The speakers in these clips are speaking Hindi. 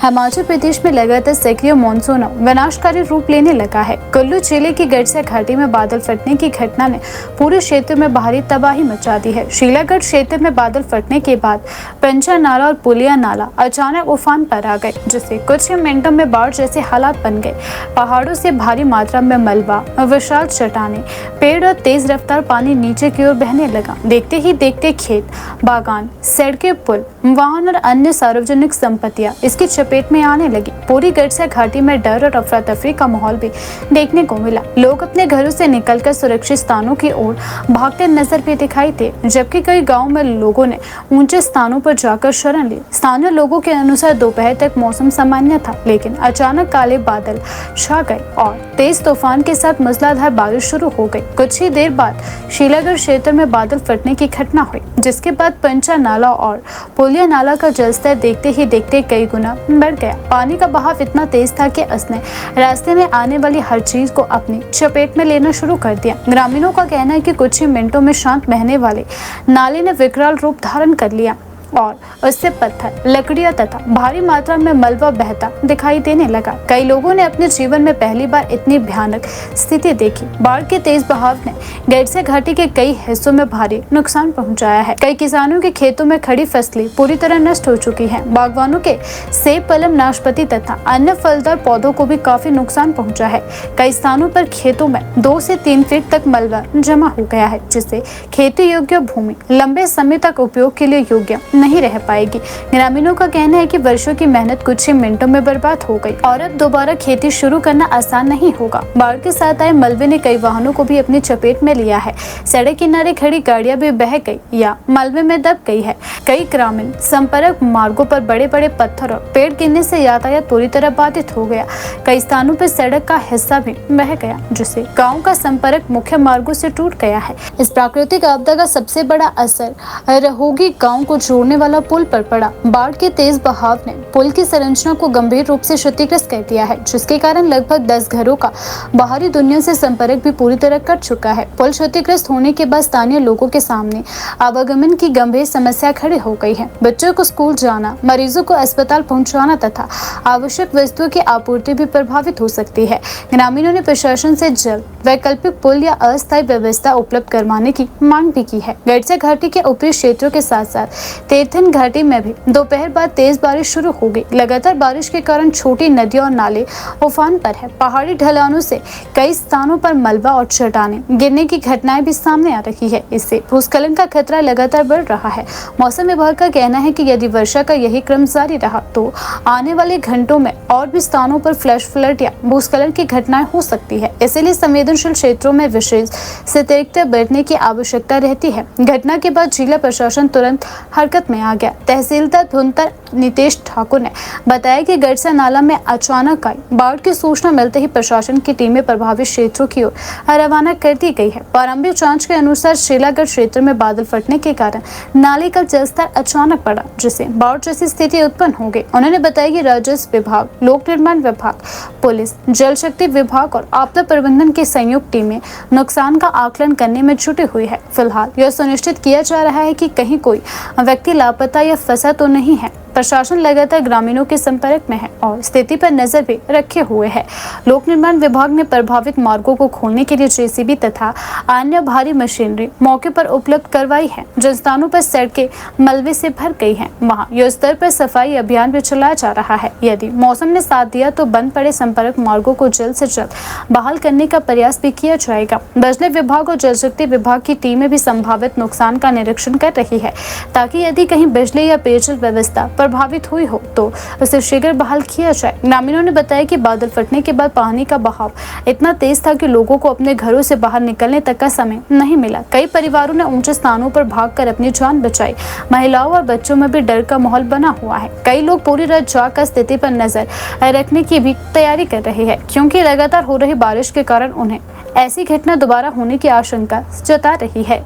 हिमाचल प्रदेश में लगातार सक्रिय मानसून विनाशकारी रूप लेने लगा है। कुल्लू जिले की गड़सा घाटी में बादल फटने की घटना ने पूरे क्षेत्र में भारी तबाही मचा दी है। शीलागढ़ क्षेत्र में बादल फटने के बाद पंचा नाला और पुलिया नाला अचानक उफान पर आ गए, जिससे कुछ ही मिनटों में बाढ़ जैसे हालात बन गए। पहाड़ों से भारी मात्रा में मलबा, विशाल चट्टानें, पेड़ और तेज रफ्तार पानी नीचे की ओर बहने लगा। देखते ही देखते खेत, बागान, सड़कें, पुल, वाहन और अन्य सार्वजनिक संपत्तियां इसकी चपेट में आने लगी। पूरी गड़सा घाटी में डर और अफरा तफरी का माहौल भी देखने को मिला। लोग अपने घरों से निकलकर सुरक्षित स्थानों की ओर भागते नजर भी दिखाई थे, जबकि कई गांवों में लोगों ने ऊंचे स्थानों पर जाकर शरण ली। स्थानीय लोगों के अनुसार दोपहर तक मौसम सामान्य था, लेकिन अचानक काले बादल छा गए और तेज तूफान के साथ मूसलाधार बारिश शुरू हो गई। कुछ ही देर बाद शीलागढ़ क्षेत्र में बादल फटने की घटना हुई, जिसके बाद पंचा नाला और पुलिया नाला का जलस्तर देखते ही देखते कई गुना बढ़ गया। पानी का बहाव इतना तेज था कि उसने रास्ते में आने वाली हर चीज को अपनी चपेट में लेना शुरू कर दिया। ग्रामीणों का कहना है कि कुछ ही मिनटों में शांत बहने वाले नाले ने विकराल रूप धारण कर लिया और उससे पत्थर, लकड़ियां तथा भारी मात्रा में मलबा बहता दिखाई देने लगा। कई लोगों ने अपने जीवन में पहली बार इतनी भयानक स्थिति देखी। बाढ़ के तेज बहाव ने गड़सा घाटी के कई हिस्सों में भारी नुकसान पहुंचाया है। कई किसानों के खेतों में खड़ी फसलें पूरी तरह नष्ट हो चुकी हैं। बागवानों के सेब, पलम, नाशपाती तथा अन्य फलदार पौधों को भी काफी नुकसान पहुंचा है। कई स्थानों पर खेतों में 2 से 3 फीट तक मलबा जमा हो गया है, जिससे खेती योग्य भूमि लंबे समय तक उपयोग के लिए योग्य नहीं रह पाएगी। ग्रामीणों का कहना है कि वर्षों की मेहनत कुछ ही मिनटों में बर्बाद हो गई और अब दोबारा खेती शुरू करना आसान नहीं होगा। बाढ़ के साथ आए मलबे ने कई वाहनों को भी अपनी चपेट में लिया है। सड़क किनारे खड़ी गाड़ियां भी बह गई या मलबे में दब गई है। कई ग्रामीण संपर्क मार्गों पर बड़े बड़े पत्थर और पेड़ गिरने से यातायात पूरी तरह बाधित हो गया। कई स्थानों पर सड़क का हिस्सा भी बह गया, जिससे गाँव का संपर्क मुख्य मार्गों से टूट गया है। इस प्राकृतिक आपदा का सबसे बड़ा असर रहोगी गाँव को जोड़ने वाला पुल पर पड़ा। बाढ़ के तेज बहाव ने पुल की संरचना को गंभीर रूप से क्षतिग्रस्त कर दिया है, जिसके कारण लगभग 10 घरों का बाहरी दुनिया से संपर्क भी पूरी तरह कट चुका है। पुल क्षतिग्रस्त होने के बाद स्थानीय लोगों के सामने आवागमन की गंभीर समस्या खड़ी हो गई है। बच्चों को स्कूल जाना, मरीजों को अस्पताल पहुंचाना तथा आवश्यक वस्तुओं की आपूर्ति भी प्रभावित हो सकती है। ग्रामीणों ने प्रशासन से जल्द वैकल्पिक पुल या अस्थायी व्यवस्था उपलब्ध करवाने की मांग भी की है। गड़सा घाटी के ऊपरी क्षेत्रों के साथ साथ तीर्थन घाटी में भी दोपहर बाद तेज बारिश शुरू हो गई। लगातार बारिश के कारण छोटी नदियां और नाले उफान पर है। पहाड़ी ढलानों से कई स्थानों पर मलबा और चट्टानें गिरने की घटनाएं भी सामने आ रही है। इससे भूस्खलन का खतरा लगातार बढ़ रहा है। मौसम विभाग का कहना है कि यदि वर्षा का यही क्रम जारी रहा तो आने वाले घंटों में और भी स्थानों पर फ्लैश फ्लड या भूस्खलन की घटनाएं हो सकती है। इसलिए संवेदनशील क्षेत्रों में विशेष सतर्कता बरतने की आवश्यकता रहती है। घटना के बाद जिला प्रशासन तुरंत हरकत में आ गया। तहसीलदार धुंतर नितेश ठाकुर ने बताया कि गड़सा नाला में अचानक आई बाढ़ की सूचना मिलते ही प्रशासन की टीमें प्रभावित क्षेत्रों की ओर रवाना कर दी गई है। प्रारंभिक जांच के अनुसार शीलागढ़ क्षेत्र में बादल फटने के कारण नाले का जलस्तर अचानक बढ़ा, जिससे बाढ़ जैसी स्थिति उत्पन्न हो गई। उन्होंने बताया कि राजस्व विभाग, लोक निर्माण विभाग, पुलिस, जल शक्ति विभाग और आपदा प्रबंधन की संयुक्त टीमें नुकसान का आकलन करने में जुटी हुई है। फिलहाल यह सुनिश्चित किया जा रहा है कि कहीं कोई व्यक्ति लापता या फंसा तो नहीं है। प्रशासन लगातार ग्रामीणों के संपर्क में है और स्थिति पर नजर भी रखे हुए है। लोक निर्माण विभाग ने प्रभावित मार्गों को खोलने के लिए जेसीबी तथा अन्य भारी मशीनरी मौके पर उपलब्ध करवाई है। जिन स्थानों पर सड़कें मलबे से भर गई हैं, वहां युद्ध स्तर पर सफाई अभियान भी चलाया जा रहा है। यदि मौसम ने साथ दिया तो बंद पड़े संपर्क मार्गों को जल्द से जल्द बहाल करने का प्रयास भी किया जाएगा। बिजली विभाग और जल शक्ति विभाग की टीमें भी संभावित नुकसान का निरीक्षण कर रही है, ताकि यदि कहीं बिजली या पेयजल व्यवस्था प्रभावित हुई हो तो उसे शीघ्र बहाल किया जाए। ग्रामीणों ने बताया कि बादल फटने के बाद पानी का बहाव इतना तेज था कि लोगों को अपने घरों से बाहर निकलने तक का समय नहीं मिला। कई परिवारों ने ऊंचे स्थानों पर भागकर अपनी जान बचाई। महिलाओं और बच्चों में भी डर का माहौल बना हुआ है। कई लोग पूरी रात जागकर स्थिति पर नजर रखने की भी तैयारी कर रहे हैं, क्योंकि लगातार हो रही बारिश के कारण उन्हें ऐसी घटना दोबारा होने की आशंका जता रही है।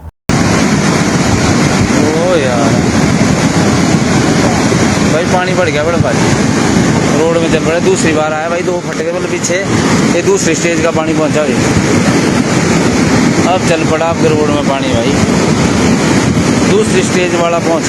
भाई पानी बढ़ गया बड़ा भारी, रोड में चल पड़ा। दूसरी बार आया भाई, 2 फट गए मतलब पीछे। ये दूसरी स्टेज का पानी पहुंचा भाई। अब चल पड़ा आपके रोड में पानी भाई, दूसरी स्टेज वाला पहुंच